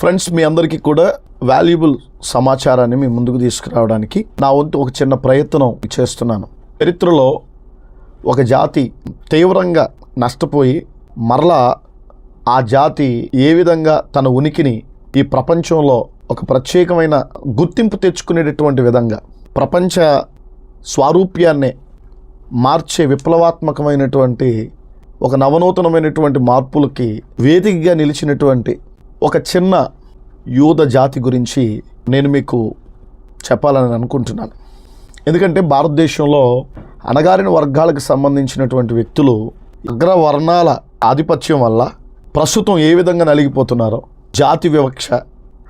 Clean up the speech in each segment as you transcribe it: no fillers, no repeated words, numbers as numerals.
Friends, మీ అందరికీ కూడా valuable సమాచారాన్ని మీ ముందుకు తీసుకురావడానికి నా వంతు ఒక చిన్న ప్రయత్నం చేస్తున్నాను. చరిత్రలో ఒక జాతి తీవ్రంగా నష్టపోయి మరలా ఆ జాతి ఏ విధంగా తన ఉనికిని ఈ ప్రపంచంలో ఒక ప్రత్యేకమైన గుర్తింపు తెచ్చుకునేటటువంటి విధంగా ప్రపంచ స్వారూప్యాన్నే మార్చే విప్లవాత్మకమైనటువంటి ఒక నవనూతనమైనటువంటి మార్పులకి వేదికగా నిలిచినటువంటి ఒక చిన్న యూద జాతి గురించి నేను మీకు చెప్పాలని అనుకుంటున్నాను. ఎందుకంటే భారతదేశంలో అణగారిన వర్గాలకు సంబంధించినటువంటి వ్యక్తులు అగ్రవర్ణాల ఆధిపత్యం వల్ల ప్రస్తుతం ఏ విధంగా నలిగిపోతున్నారో, జాతి వివక్ష,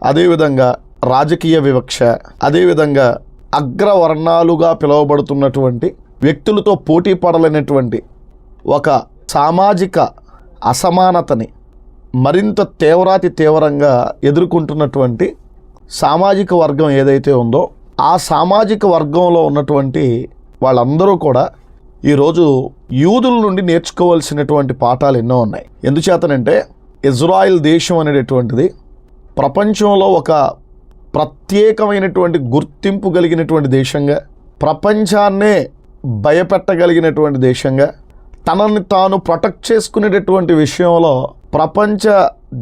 అదేవిధంగా రాజకీయ వివక్ష, అదేవిధంగా అగ్రవర్ణాలుగా పిలువబడుతున్నటువంటి వ్యక్తులతో పోటీ పడలేనటువంటి ఒక సామాజిక అసమానతని మరింత తీవ్రంగా ఎదుర్కొంటున్నటువంటి సామాజిక వర్గం ఏదైతే ఉందో ఆ సామాజిక వర్గంలో ఉన్నటువంటి వాళ్ళందరూ కూడా ఈరోజు యూదుల నుండి నేర్చుకోవాల్సినటువంటి పాఠాలు ఎన్నో ఉన్నాయి. ఎందుచేతనంటే ఇజ్రాయిల్ దేశం అనేటటువంటిది ప్రపంచంలో ఒక ప్రత్యేకమైనటువంటి గుర్తింపు కలిగినటువంటి దేశంగా, ప్రపంచాన్నే భయపెట్టగలిగినటువంటి దేశంగా, తనని తాను ప్రొటెక్ట్ చేసుకునేటటువంటి విషయంలో ప్రపంచ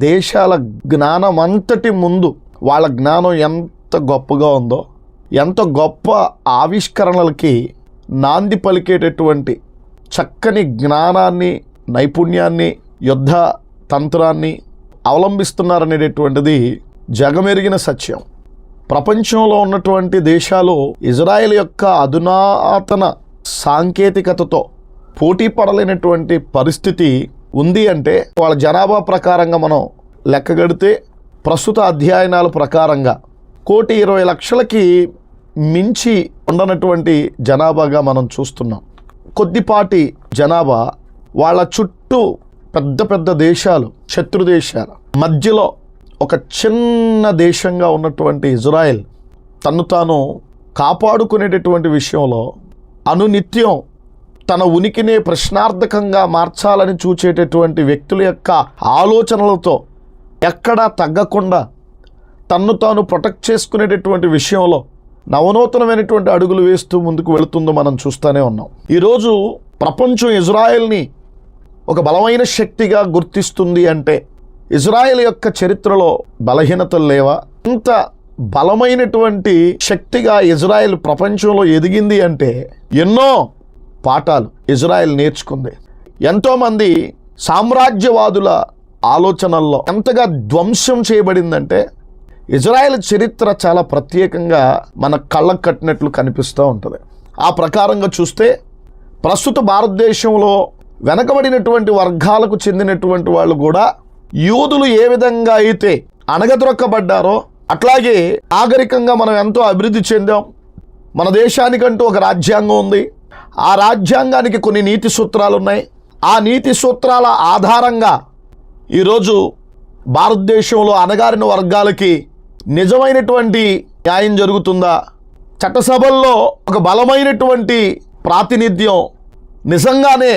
దేశాల జ్ఞానం అంతటి ముందు వాళ్ళ జ్ఞానం ఎంత గొప్పగా ఉందో, ఎంత గొప్ప ఆవిష్కరణలకి నాంది పలికేటటువంటి చక్కని జ్ఞానాన్ని, నైపుణ్యాన్ని, యుద్ధ తంత్రాన్ని అవలంబిస్తున్నారనేటటువంటిది జగమెరిగిన సత్యం. ప్రపంచంలో ఉన్నటువంటి దేశాలు ఇజ్రాయెల్ యొక్క అధునాతన సాంకేతికతతో పోటీ పడలేనటువంటి పరిస్థితి ఉంది. అంటే వాళ్ళ జనాభా ప్రకారంగా మనం లెక్కగడితే ప్రస్తుత అధ్యయనాల ప్రకారంగా 1,20,00,000కి మించి ఉండనటువంటి జనాభాగా మనం చూస్తున్నాం. కొద్దిపాటి జనాభా, వాళ్ళ చుట్టూ పెద్ద పెద్ద దేశాలు, శత్రు దేశాలు, మధ్యలో ఒక చిన్న దేశంగా ఉన్నటువంటి ఇజ్రాయెల్ తను తాను కాపాడుకునేటటువంటి విషయంలో అనునిత్యం తన ఉనికినే ప్రశ్నార్థకంగా మార్చాలని చూచేటటువంటి వ్యక్తుల యొక్క ఆలోచనలతో ఎక్కడా తగ్గకుండా తన్ను తాను ప్రొటెక్ట్ చేసుకునేటటువంటి విషయంలో నవనూతనమైనటువంటి అడుగులు వేస్తూ ముందుకు వెళుతుందో మనం చూస్తూనే ఉన్నాం. ఈరోజు ప్రపంచం ఇజ్రాయెల్ని ఒక బలమైన శక్తిగా గుర్తిస్తుంది అంటే ఇజ్రాయెల్ యొక్క చరిత్రలో బలహీనతలు లేవా? ఇంత బలమైనటువంటి శక్తిగా ఇజ్రాయెల్ ప్రపంచంలో ఎదిగింది అంటే ఎన్నో పాఠాలు ఇజ్రాయెల్ నేర్చుకుంది. ఎంతోమంది సామ్రాజ్యవాదుల ఆలోచనల్లో ఎంతగా ధ్వంసం చేయబడిందంటే ఇజ్రాయెల్ చరిత్ర చాలా ప్రత్యేకంగా మన కళ్ళకు కట్టినట్లు కనిపిస్తూ ఉంటుంది. ఆ ప్రకారంగా చూస్తే ప్రస్తుత భారతదేశంలో వెనకబడినటువంటి వర్గాలకు చెందినటువంటి వాళ్ళు కూడా యూదులు ఏ విధంగా అయితే అణగదొరక్కబడ్డారో అట్లాగే నాగరికంగా మనం ఎంతో అభివృద్ధి చెందాం. మన దేశానికంటూ ఒక రాజ్యాంగం ఉంది. ఆ రాజ్యాంగానికి కొన్ని నీతి సూత్రాలు ఉన్నాయి. ఆ నీతి సూత్రాల ఆధారంగా ఈరోజు భారతదేశంలో అణగారిన వర్గాలకి నిజమైనటువంటి న్యాయం జరుగుతుందా? చట్టసభల్లో ఒక బలమైనటువంటి ప్రాతినిధ్యం నిజంగానే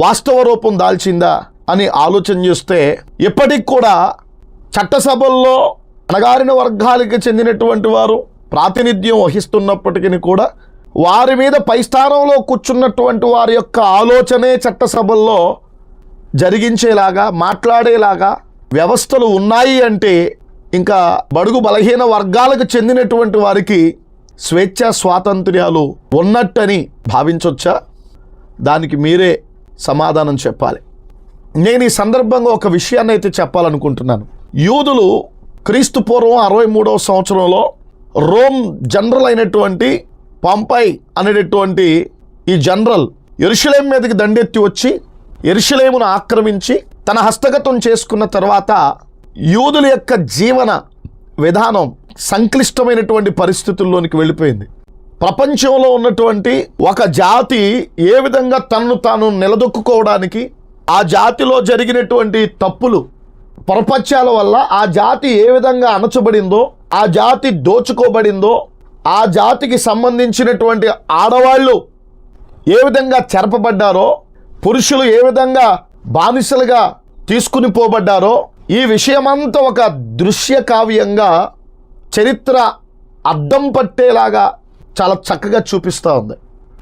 వాస్తవ రూపం దాల్చిందా అని ఆలోచన చేస్తే ఇప్పటికి కూడా చట్టసభల్లో అణగారిన వర్గాలకి చెందినటువంటి వారు ప్రాతినిధ్యం వహిస్తున్నప్పటికీ కూడా వారి మీద పై స్థానంలో కూర్చున్నటువంటి వారి యొక్క ఆలోచనే చట్టసభల్లో జరిగించేలాగా, మాట్లాడేలాగా వ్యవస్థలు ఉన్నాయి అంటే ఇంకా బడుగు బలహీన వర్గాలకు చెందినటువంటి వారికి స్వేచ్ఛా స్వాతంత్ర్యాలు ఉన్నట్టని భావించవచ్చా? దానికి మీరే సమాధానం చెప్పాలి. నేను ఈ సందర్భంగా ఒక విషయాన్ని అయితే చెప్పాలనుకుంటున్నాను. యూదులు క్రీస్తు పూర్వం 63వ సంవత్సరంలో రోమ్ జనరల్ అయినటువంటి పాంపై అనేటటువంటి ఈ జనరల్ యెరూషలేము మీదకి దండెత్తి వచ్చి యెరూషలేమును ఆక్రమించి తన హస్తగతం చేసుకున్న తర్వాత యూదుల యొక్క జీవన విధానం సంక్లిష్టమైనటువంటి పరిస్థితుల్లోనికి వెళ్ళిపోయింది. ప్రపంచంలో ఉన్నటువంటి ఒక జాతి ఏ విధంగా తనను తాను నిలదొక్కుకోవడానికి, ఆ జాతిలో జరిగినటువంటి తప్పులు పొరపత్యాల వల్ల ఆ జాతి ఏ విధంగా అణచబడిందో, ఆ జాతి దోచుకోబడిందో, ఆ జాతికి సంబంధించినటువంటి ఆడవాళ్ళు ఏ విధంగా చెరపబడ్డారో, పురుషులు ఏ విధంగా బానిసలుగా తీసుకుని పోబడ్డారో, ఈ విషయమంతా ఒక దృశ్య కావ్యంగా చరిత్ర అద్దం పట్టేలాగా చాలా చక్కగా చూపిస్తూ ఉంది.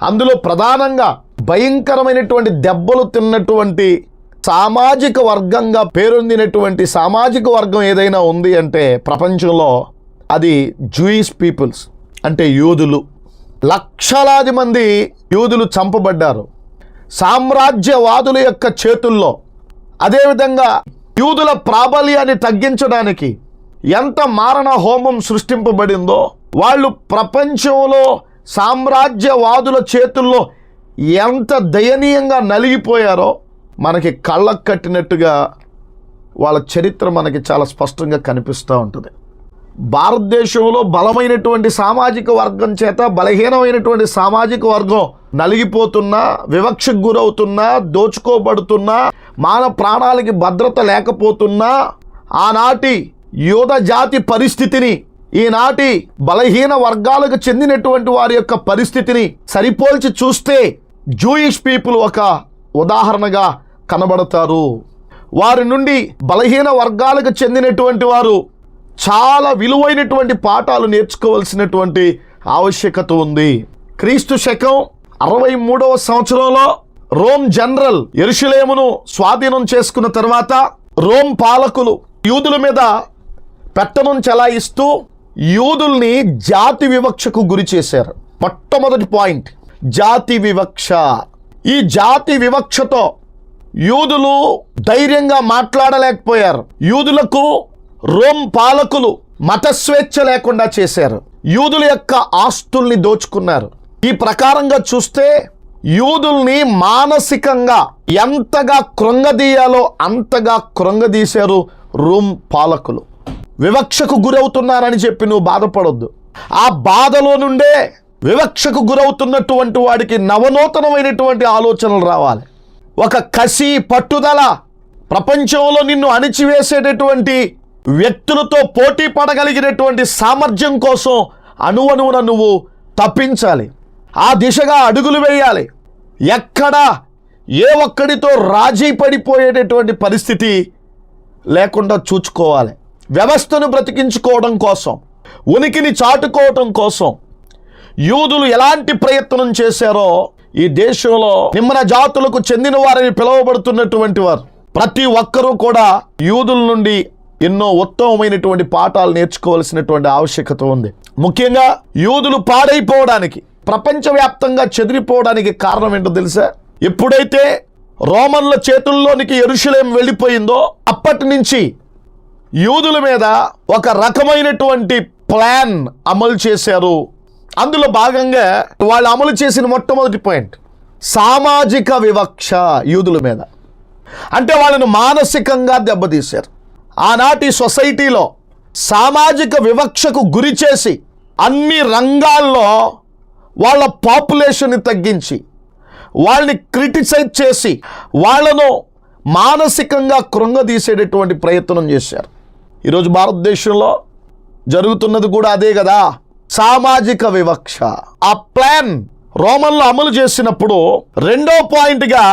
అందులో ప్రధానంగా భయంకరమైనటువంటి దెబ్బలు తిన్నటువంటి సామాజిక వర్గంగా పేరొందినటువంటి సామాజిక వర్గం ఏదైనా ఉంది అంటే ప్రపంచంలో అది జూయిష్ పీపుల్స్, అంటే యూదులు. లక్షలాది మంది యూదులు చంపబడ్డారు సామ్రాజ్యవాదుల యొక్క చేతుల్లో. అదేవిధంగా యూదుల ప్రాబల్యాన్ని తగ్గించడానికి ఎంత మారణ హోమం సృష్టింపబడిందో, వాళ్ళు ప్రపంచంలో సామ్రాజ్యవాదుల చేతుల్లో ఎంత దయనీయంగా నలిగిపోయారో మనకి కళ్ళకు కట్టినట్టుగా వాళ్ళ చరిత్ర మనకి చాలా స్పష్టంగా కనిపిస్తూ ఉంటుంది. భారతదేశంలో బలమైనటువంటి సామాజిక వర్గం చేత బలహీనమైనటువంటి సామాజిక వర్గం నలిగిపోతున్నా, వివక్షకు గురవుతున్నా, దోచుకోబడుతున్నా, మానవ ప్రాణాలకి భద్రత లేకపోతున్నా, ఆనాటి యూద జాతి పరిస్థితిని ఈనాటి బలహీన వర్గాలకు చెందినటువంటి వారి యొక్క పరిస్థితిని సరిపోల్చి చూస్తే జూయిష్ పీపుల్ ఒక ఉదాహరణగా కనబడతారు. వారి నుండి బలహీన వర్గాలకు చెందినటువంటి వారు చాలా విలువైనటువంటి పాఠాలు నేర్చుకోవాల్సినటువంటి ఆవశ్యకత ఉంది. క్రీస్తు శకం 63వ సంవత్సరంలో రోమ్ జనరల్ యెరూషలేమును స్వాధీనం చేసుకున్న తర్వాత రోమ్ పాలకులు యూదుల మీద పెత్తనం చెలాయిస్తూ యూదుల్ని జాతి వివక్షకు గురి చేశారు. మొట్టమొదటి పాయింట్ జాతి వివక్ష. ఈ జాతి వివక్షతో యూదులు ధైర్యంగా మాట్లాడలేకపోయారు. యూదులకు రోమ్ పాలకులు మత స్వేచ్ఛ లేకుండా చేశారు. యూదుల యొక్క ఆస్తుల్ని దోచుకున్నారు. ఈ ప్రకారంగా చూస్తే యూదుల్ని మానసికంగా ఎంతగా కృంగదీయాలో అంతగా కృంగదీశారు రోమ్ పాలకులు. వివక్షకు గురవుతున్నారని చెప్పి నువ్వు బాధపడొద్దు. ఆ బాధలో నుండే వివక్షకు గురవుతున్నటువంటి వాడికి నవనూతనమైనటువంటి ఆలోచనలు రావాలి. ఒక కసి, పట్టుదల, ప్రపంచంలో నిన్ను అణిచివేసేటటువంటి వ్యక్తులతో పోటీ పడగలిగినటువంటి సామర్థ్యం కోసం అణువణువున నువ్వు తప్పించాలి. ఆ దిశగా అడుగులు వేయాలి. ఎక్కడా ఏ ఒక్కడితో రాజీ పడిపోయేటటువంటి పరిస్థితి లేకుండా చూసుకోవాలి. వ్యవస్థను బ్రతికించుకోవడం కోసం, ఉనికిని చాటుకోవడం కోసం యూదులు ఎలాంటి ప్రయత్నం చేశారో ఈ దేశంలో నిమ్న జాతులకు చెందిన వారిని పిలువబడుతున్నటువంటి వారు ప్రతి ఒక్కరూ కూడా యూదుల నుండి ఎన్నో ఉత్తమమైనటువంటి పాఠాలు నేర్చుకోవాల్సినటువంటి ఆవశ్యకత ఉంది. ముఖ్యంగా యూదులు పాడైపోవడానికి, ప్రపంచవ్యాప్తంగా చెదిరిపోవడానికి కారణం ఏంటో తెలుసా? ఎప్పుడైతే రోమన్ల చేతుల్లోనికి యెరూషలేం వెళ్ళిపోయిందో అప్పటి నుంచి యూదుల మీద ఒక రకమైనటువంటి ప్లాన్ అమలు చేశారు. అందులో భాగంగా వాళ్ళు అమలు చేసిన మొట్టమొదటి పాయింట్ సామాజిక వివక్ష యూదుల మీద. అంటే వాళ్ళను మానసికంగా దెబ్బతీశారు. ఆనాటి సొసైటీలో సామాజిక వివక్షకు గురి చేసి అన్ని రంగాల్లో వాళ్ళ పాపులేషన్ని తగ్గించి వాళ్ళని క్రిటిసైజ్ చేసి వాళ్ళను మానసికంగా కృంగదీసేటటువంటి ప్రయత్నం చేశారు. ఈరోజు భారతదేశంలో జరుగుతున్నది కూడా అదే కదా, సామాజిక వివక్ష. ఆ ప్లాన్ రోమన్లు అమలు చేసినప్పుడు రెండో పాయింట్గా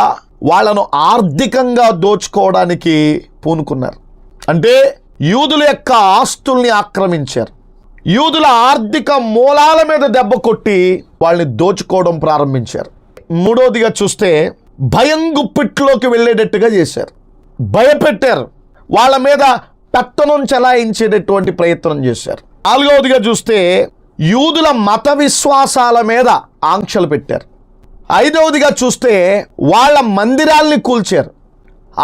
వాళ్ళను ఆర్థికంగా దోచుకోవడానికి పూనుకున్నారు. అంటే యూదుల యొక్క ఆస్తుల్ని ఆక్రమించారు. యూదుల ఆర్థిక మూలాల మీద దెబ్బ కొట్టి వాళ్ళని దోచుకోవడం ప్రారంభించారు. మూడోదిగా చూస్తే భయం గుప్పిట్లోకి వెళ్ళేటట్టుగా చేశారు, భయపెట్టారు, వాళ్ళ మీద పెత్తనం చెలాయించేటటువంటి ప్రయత్నం చేశారు. నాలుగవదిగా చూస్తే యూదుల మత విశ్వాసాల మీద ఆంక్షలు పెట్టారు. ఐదవదిగా చూస్తే వాళ్ళ మందిరాల్ని కూల్చారు.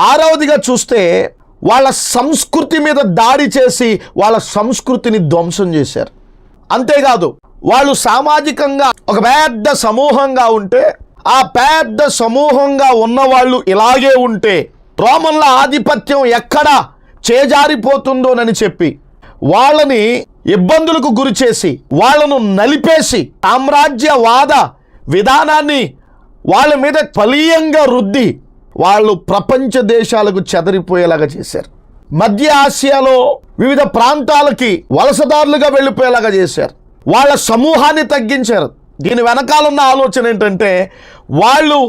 ఆరవదిగా చూస్తే వాళ్ళ సంస్కృతి మీద దాడి చేసి వాళ్ళ సంస్కృతిని ధ్వంసం చేశారు. అంతేకాదు వాళ్ళు సామాజికంగా ఒక పెద్ద సమూహంగా ఉంటే ఆ పెద్ద సమూహంగా ఉన్నవాళ్ళు ఇలాగే ఉంటే రోమన్ల ఆధిపత్యం ఎక్కడ చేజారిపోతుందోనని చెప్పి వాళ్ళని ఇబ్బందులకు గురి చేసి వాళ్ళను నలిపేసి సామ్రాజ్యవాద విధానాన్ని వాళ్ళ మీద ఫలీయంగా రుద్ది వాళ్ళు ప్రపంచ దేశాలకు చెదరిపోయేలాగా చేశారు. మధ్య ఆసియాలో వివిధ ప్రాంతాలకి వలసదారులుగా వెళ్ళిపోయేలాగా చేశారు. వాళ్ళ సమూహాన్ని తగ్గించారు. దీని వెనకాలన్న ఆలోచన ఏంటంటే వాళ్ళు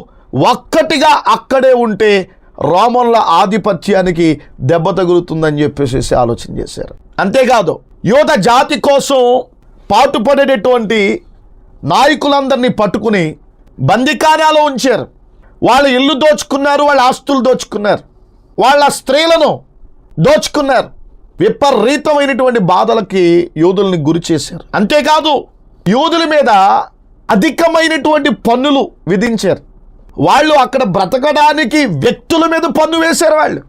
ఒక్కటిగా అక్కడే ఉంటే రోమన్ల ఆధిపత్యానికి దెబ్బ తగులుతుందని చెప్పేసి ఆలోచన చేశారు. అంతేకాదు యూద జాతి కోసం పాటుపడేటటువంటి నాయకులందరినీ పట్టుకుని బందికానాలో ఉంచారు. వాళ్ళ ఇల్లు దోచుకున్నారు, వాళ్ళ ఆస్తులు దోచుకున్నారు, వాళ్ళ స్త్రీలను దోచుకున్నారు. విపరీతమైనటువంటి బాధలకి యూదుల్ని గురి చేశారు. అంతేకాదు యూదుల మీద అధికమైనటువంటి పన్నులు విధించారు. వాళ్ళు అక్కడ బ్రతకడానికి వ్యక్తుల మీద పన్ను వేశారు. వాళ్ళు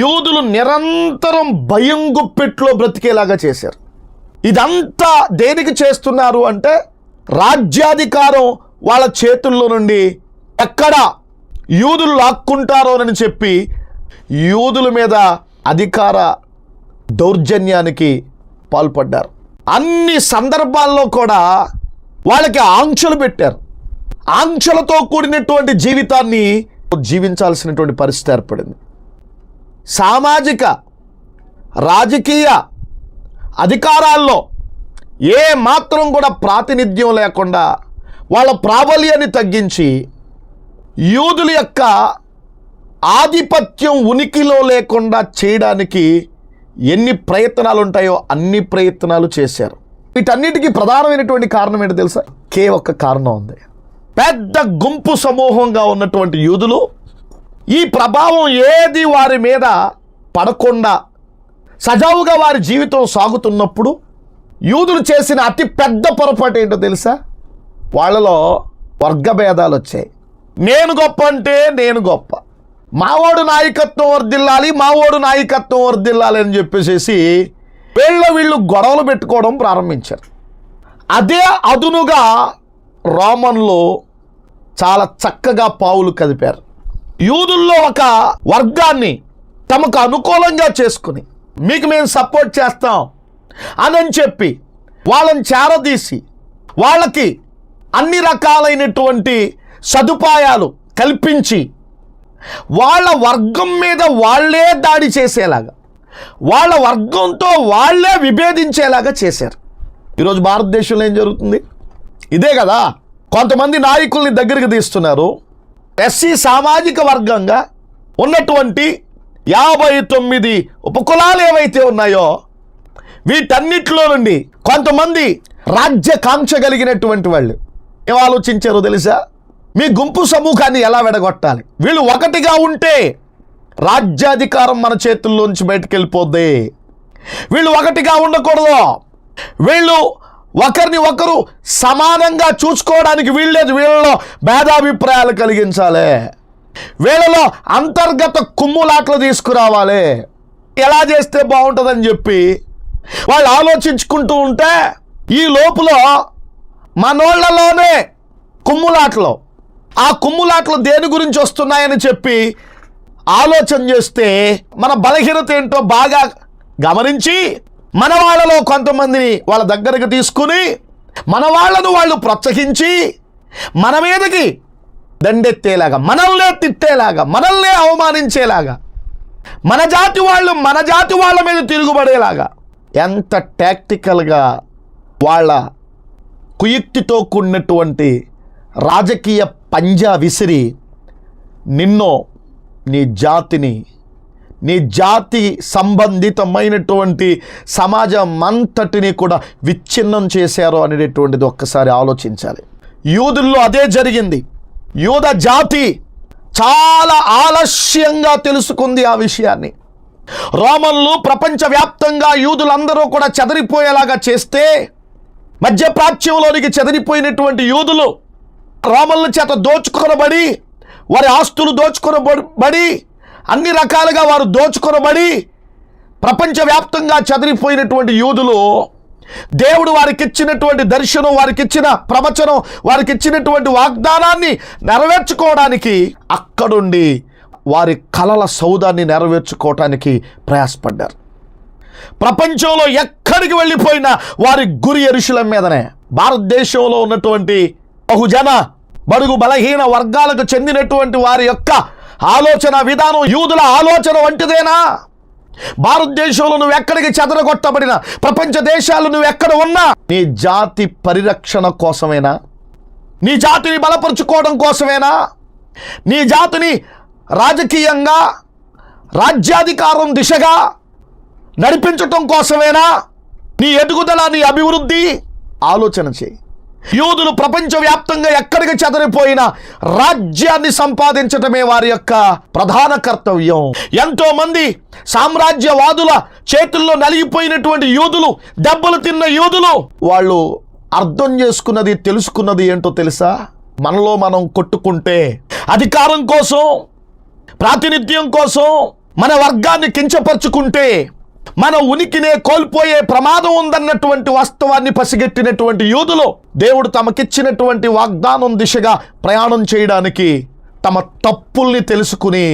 యూదులు నిరంతరం భయం గుప్పెట్లో బ్రతికేలాగా చేశారు. ఇదంతా దేనికి చేస్తున్నారు అంటే రాజ్యాధికారం వాళ్ళ చేతుల్లో నుండి ఎక్కడ యూదులు లాక్కుంటారోనని చెప్పి యూదుల మీద అధికార దౌర్జన్యానికి పాల్పడ్డారు. అన్ని సందర్భాల్లో కూడా వాళ్ళకి ఆంక్షలు పెట్టారు. ఆంక్షలతో కూడినటువంటి జీవితాన్ని జీవించాల్సినటువంటి పరిస్థితి ఏర్పడింది. సామాజిక రాజకీయ అధికారాల్లో ఏ మాత్రం కూడా ప్రాతినిధ్యం లేకుండా వాళ్ళ ప్రాబల్యాన్ని తగ్గించి యూదుల యొక్క ఆధిపత్యం ఉనికిలో లేకుండా చేయడానికి ఎన్ని ప్రయత్నాలు ఉంటాయో అన్ని ప్రయత్నాలు చేశారు. వీటన్నిటికీ ప్రధానమైనటువంటి కారణం ఏంటో తెలుసా? ఒక్క కారణం ఉంది. పెద్ద గుంపు సమూహంగా ఉన్నటువంటి యూదులు ఈ ప్రభావం ఏది వారి మీద పడకుండా సజావుగా వారి జీవితం సాగుతున్నప్పుడు యూదులు చేసిన అతి పెద్ద పొరపాటు ఏంటో తెలుసా? వాళ్ళలో వర్గభేదాలు వచ్చాయి. నేను గొప్ప అంటే నేను గొప్ప, మావోడు నాయకత్వం వర్దిల్లాలి, మావోడు నాయకత్వం వర్దిల్లాలి అని చెప్పేసి వీళ్ళు గొడవలు పెట్టుకోవడం ప్రారంభించారు. అదే అదునుగా రోమన్లు చాలా చక్కగా పావులు కదిపారు. యూదుల్లో ఒక వర్గాన్ని తమకు అనుకూలంగా చేసుకుని మీకు మేము సపోర్ట్ చేస్తాం అని చెప్పి వాళ్ళని చేరదీసి వాళ్ళకి అన్ని రకాలైనటువంటి సదుపాయాలు కల్పించి వాళ్ళ వర్గం మీద వాళ్ళే దాడి చేసేలాగా, వాళ్ళ వర్గంతో వాళ్ళే విభేదించేలాగా చేశారు. ఈరోజు భారతదేశంలో ఏం జరుగుతుంది? ఇదే కదా. కొంతమంది నాయకుల్ని దగ్గరికి తీస్తున్నారు. ఎస్సీ సామాజిక వర్గంగా ఉన్నటువంటి 59 ఉపకులాలు ఏవైతే ఉన్నాయో వీటన్నిటిలో నుండి కొంతమంది రాజ్యకాంక్ష కలిగినటువంటి వాళ్ళు ఏం ఆలోచించారో తెలుసా? మీ గుంపు సమూహాన్ని ఎలా విడగొట్టాలి, వీళ్ళు ఒకటిగా ఉంటే రాజ్యాధికారం మన చేతుల్లోంచి బయటకు వెళ్ళిపోద్ది, వీళ్ళు ఒకటిగా ఉండకూడదు, వీళ్ళు ఒకరిని ఒకరు సమానంగా చూసుకోవడానికి వీల్లేదు, వీళ్ళలో భేదాభిప్రాయాలు కలిగించాలి, వీళ్ళలో అంతర్గత కుమ్ములాట్లు తీసుకురావాలి, ఎలా చేస్తే బాగుంటుందని చెప్పి వాళ్ళు ఆలోచించుకుంటూ ఉంటే ఈ లోపల మనోళ్లలోనే కుమ్ములాట్లు, ఆ కుమ్ములాట్లు దేని గురించి వస్తున్నాయని చెప్పి ఆలోచన చేస్తే మన బలహీనత ఏంటో బాగా గమనించి మన వాళ్ళలో కొంతమందిని వాళ్ళ దగ్గరకు తీసుకుని మన వాళ్ళను వాళ్ళు ప్రోత్సహించి మన మీదకి దండెత్తేలాగా, మనల్నే తిట్టేలాగా, మనల్నే అవమానించేలాగా, మన జాతి వాళ్ళ మీద తిరుగుబడేలాగా ఎంత టాక్టికల్గా వాళ్ళ కుయుక్తితో కూడినటువంటి రాజకీయ పంజా విసిరి నిన్నో నీ జాతిని, నీ జాతి సంబంధితమైనటువంటి సమాజం అంతటిని కూడా విచ్ఛిన్నం చేశారో అనేటటువంటిది ఒక్కసారి ఆలోచించాలి. యూదుల్లో అదే జరిగింది. యూద జాతి చాలా ఆలస్యంగా తెలుసుకుంది ఆ విషయాన్ని. రోమన్లు ప్రపంచవ్యాప్తంగా యూదులందరూ కూడా చెదరిపోయేలాగా చేస్తే మధ్యప్రాచ్యంలోనికి చెదిరిపోయినటువంటి యూదులు రోమన్ల చేత దోచుకొనబడి, వారి ఆస్తులు దోచుకొనబడి, అన్ని రకాలుగా వారు దోచుకొనబడి ప్రపంచవ్యాప్తంగా చెదిరిపోయినటువంటి యూదులు దేవుడు వారికి ఇచ్చినటువంటి దర్శనం, వారికి ఇచ్చిన ప్రవచనం, వారికి ఇచ్చినటువంటి వాగ్దానాన్ని నెరవేర్చుకోవడానికి అక్కడుండి వారి కలల సౌదాన్ని నెరవేర్చుకోవటానికి ప్రయాసపడ్డారు. ప్రపంచంలో ఎక్కడికి వెళ్ళిపోయినా వారి గురి యెరూషలేం మీదనే. భారతదేశంలో ఉన్నటువంటి బహుజన బడుగు బలహీన వర్గాలకు చెందినటువంటి వారి యొక్క ఆలోచన విధానం యూదుల ఆలోచన వంటిదేనా? భారతదేశంలో నువ్వు ఎక్కడికి చెదరగొట్టబడినా, ప్రపంచ దేశాలు నువ్వు ఎక్కడ ఉన్నా నీ జాతి పరిరక్షణ కోసమేనా? నీ జాతిని బలపరుచుకోవడం కోసమేనా? నీ జాతిని రాజకీయంగా రాజ్యాధికారం దిశగా నడిపించటం కోసమేనా నీ ఎదుగుదల, నీ అభివృద్ధి? ఆలోచన చేయి. యూదులు ప్రపంచవ్యాప్తంగా ఎక్కడికి చెదరిపోయినా రాజ్యాన్ని సంపాదించటమే వారి యొక్క ప్రధాన కర్తవ్యం. ఎంతో మంది సామ్రాజ్యవాదుల చేతుల్లో నలిగిపోయినటువంటి యూదులు, దెబ్బలు తిన్న యూదులు, వాళ్ళు అర్థం చేసుకున్నది, తెలుసుకున్నది ఏంటో తెలుసా? మనలో మనం కొట్టుకుంటే అధికారం కోసం, ప్రాతినిధ్యం కోసం మన వర్గాన్ని కించపరుచుకుంటే మన ఉనికినే కోల్పోయే ప్రమాదం ఉందన్నటువంటి వాస్తవాన్ని పసిగట్టినటువంటి యూదులు దేవుడు తమకిచ్చినటువంటి వాగ్దానం దిశగా ప్రయాణం చేయడానికి తమ తప్పుల్ని తెలుసుకుని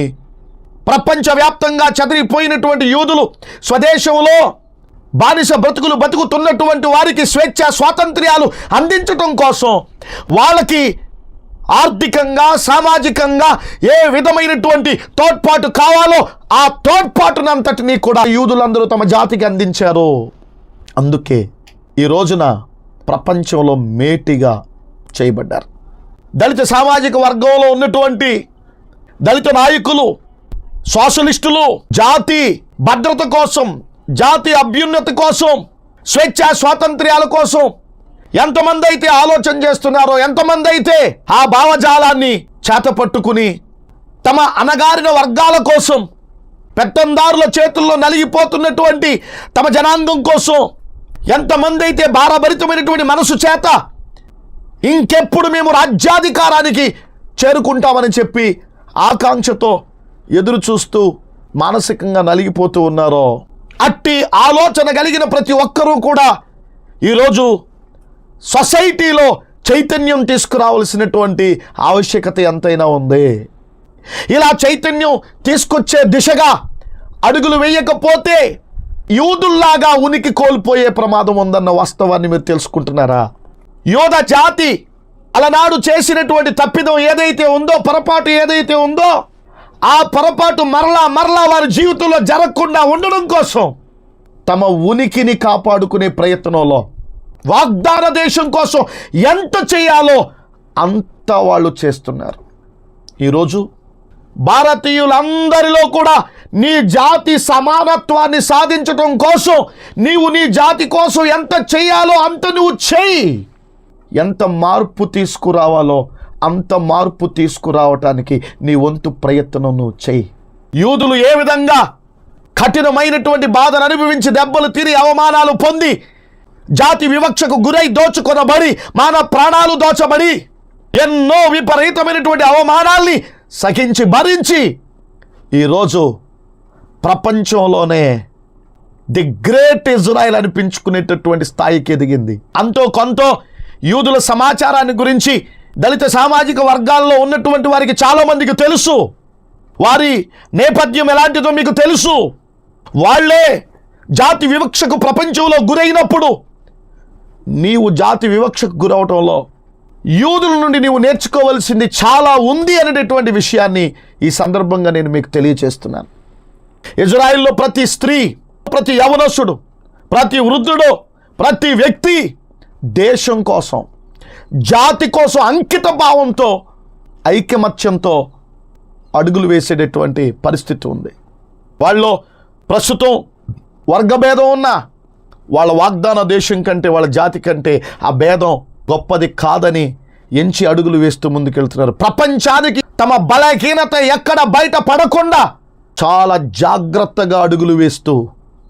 ప్రపంచవ్యాప్తంగా చెదిరిపోయినటువంటి యూదులు స్వదేశంలో బానిస బ్రతుకులు బతుకుతున్నటువంటి వారికి స్వేచ్ఛ స్వాతంత్ర్యాలు అందించటం కోసం వాళ్ళకి ఆర్థికంగా, సామాజికంగా ఏ విధమైనటువంటి తోడ్పాటు కావాలో ఆ తోడ్పాటునంతటినీ కూడా యూదులందరూ తమ జాతికి అందించారు. అందుకే ఈ రోజున ప్రపంచంలో మేటిగా చేయబడ్డారు. దళిత సామాజిక వర్గంలో ఉన్నటువంటి దళిత నాయకులు, సోషలిస్టులు జాతి భద్రత కోసం, జాతి అభ్యున్నతి కోసం, స్వేచ్ఛా స్వాతంత్ర్యాల కోసం ఎంతమంది అయితే ఆలోచన చేస్తున్నారో, ఎంతమంది అయితే ఆ భావజాలాన్ని చేతపట్టుకుని తమ అణగారిన వర్గాల కోసం, పెత్తందారుల చేతుల్లో నలిగిపోతున్నటువంటి తమ జనాంగం కోసం ఎంతమంది అయితే భారభరితమైనటువంటి మనసు చేత ఇంకెప్పుడు మేము రాజ్యాధికారానికి చేరుకుంటామని చెప్పి ఆకాంక్షతో ఎదురు చూస్తూ మానసికంగా నలిగిపోతూ ఉన్నారో, అట్టి ఆలోచన కలిగిన ప్రతి ఒక్కరూ కూడా ఈరోజు సొసైటీలో చైతన్యం తీసుకురావాల్సినటువంటి ఆవశ్యకత ఎంతైనా ఉంది. ఇలా చైతన్యం తీసుకొచ్చే దిశగా అడుగులు వేయకపోతే యూదుల్లాగా ఉనికి కోల్పోయే ప్రమాదం ఉందన్న వాస్తవాన్ని మీరు తెలుసుకుంటున్నారా? యోధ జాతి అలనాడు చేసినటువంటి తప్పిదం ఏదైతే ఉందో, పొరపాటు ఏదైతే ఉందో, ఆ పొరపాటు మరలా వారి జీవితంలో జరగకుండా ఉండడం కోసం తమ ఉనికిని కాపాడుకునే ప్రయత్నంలో వాగ్దాన దేశం కోసం ఎంత చేయాలో అంత వాళ్ళు చేస్తున్నారు. ఈరోజు భారతీయులందరిలో కూడా నీ జాతి సమానత్వాన్ని సాధించడం కోసం నీవు నీ జాతి కోసం ఎంత చేయాలో అంత నువ్వు చేయి. ఎంత మార్పు తీసుకురావాలో అంత మార్పు తీసుకురావటానికి నీ వంతు ప్రయత్నం నువ్వు చేయి. యూదులు ఏ విధంగా కఠినమైనటువంటి బాధను అనుభవించి, దెబ్బలు తిని, అవమానాలు పొంది, జాతి వివక్షకు గురై దోచుకొనబడి, మానవ ప్రాణాలు దోచబడి, ఎన్నో విపరీతమైనటువంటి అవమానాల్ని సహించి భరించి ఈరోజు ప్రపంచంలోనే ది గ్రేట్ ఇజ్రాయెల్ అనిపించుకునేటటువంటి స్థాయికి ఎదిగింది. అంతో కొంతో యూదుల సమాచారాన్ని గురించి దళిత సామాజిక వర్గాల్లో ఉన్నటువంటి వారికి చాలామందికి తెలుసు. వారి నేపథ్యం ఎలాంటిదో మీకు తెలుసు. వాళ్ళే జాతి వివక్షకు ప్రపంచంలో గురైనప్పుడు నీవు జాతి వివక్షకు గురవటంలో యూదుల నుండి నీవు నేర్చుకోవాల్సింది చాలా ఉంది అనేటటువంటి విషయాన్ని ఈ సందర్భంగా నేను మీకు తెలియచేస్తున్నాను. ఇజ్రాయిల్లో ప్రతి స్త్రీ, ప్రతి యవనస్తుడు, ప్రతి వృద్ధుడు, ప్రతి వ్యక్తి దేశం కోసం, జాతి కోసం అంకిత భావంతో, ఐకమత్యంతో అడుగులు వేసేటటువంటి పరిస్థితి ఉంది. వాళ్ళలో ప్రస్తుతం వర్గభేదం ఉన్నా వాళ్ళ వాగ్దాన దేశం కంటే, వాళ్ళ జాతి కంటే ఆ భేదం గొప్పది కాదని ఎంచి అడుగులు వేస్తూ ముందుకెళ్తున్నారు. ప్రపంచానికి తమ బలహీనత ఎక్కడ బయట పడకుండా చాలా జాగ్రత్తగా అడుగులు వేస్తూ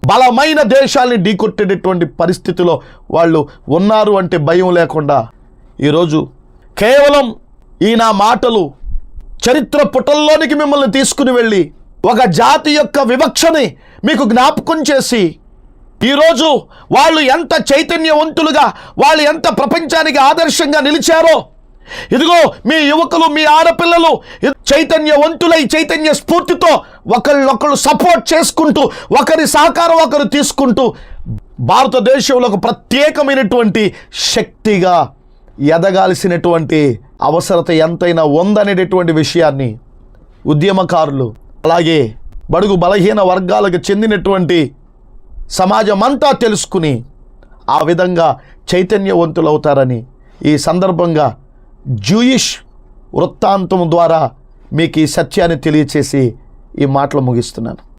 బలమైన దేశాల్ని ఢీకొట్టేటటువంటి పరిస్థితిలో వాళ్ళు ఉన్నారు అంటే భయం లేకుండా. ఈరోజు కేవలం ఈ నా మాటలు చరిత్ర పుటల్లోనికి మిమ్మల్ని తీసుకుని వెళ్ళి ఒక జాతి యొక్క వివక్షని మీకు జ్ఞాపకం చేసి, ఈరోజు వాళ్ళు ఎంత చైతన్యవంతులుగా, వాళ్ళు ఎంత ప్రపంచానికి ఆదర్శంగా నిలిచారో, ఇదిగో మీ యువకులు, మీ ఆడపిల్లలు చైతన్యవంతులై చైతన్య స్ఫూర్తితో ఒకళ్ళొకళ్ళు సపోర్ట్ చేసుకుంటూ, ఒకరి సహకారం ఒకరు తీసుకుంటూ భారతదేశంలో ఒక ప్రత్యేకమైనటువంటి శక్తిగా ఎదగాల్సినటువంటి అవసరత ఎంతైనా ఉందనేటటువంటి విషయాన్ని ఉద్యమకారులు, అలాగే బడుగు బలహీన వర్గాలకు చెందినటువంటి సమాజం అంతా తెలుసుకుని ఆ విధంగా చైతన్యవంతులవుతారని ఈ సందర్భంగా జూయిష్ వృత్తాంతం ద్వారా మీకు ఈ సత్యాన్ని తెలియచేసి ఈ మాటలు ముగిస్తున్నాను.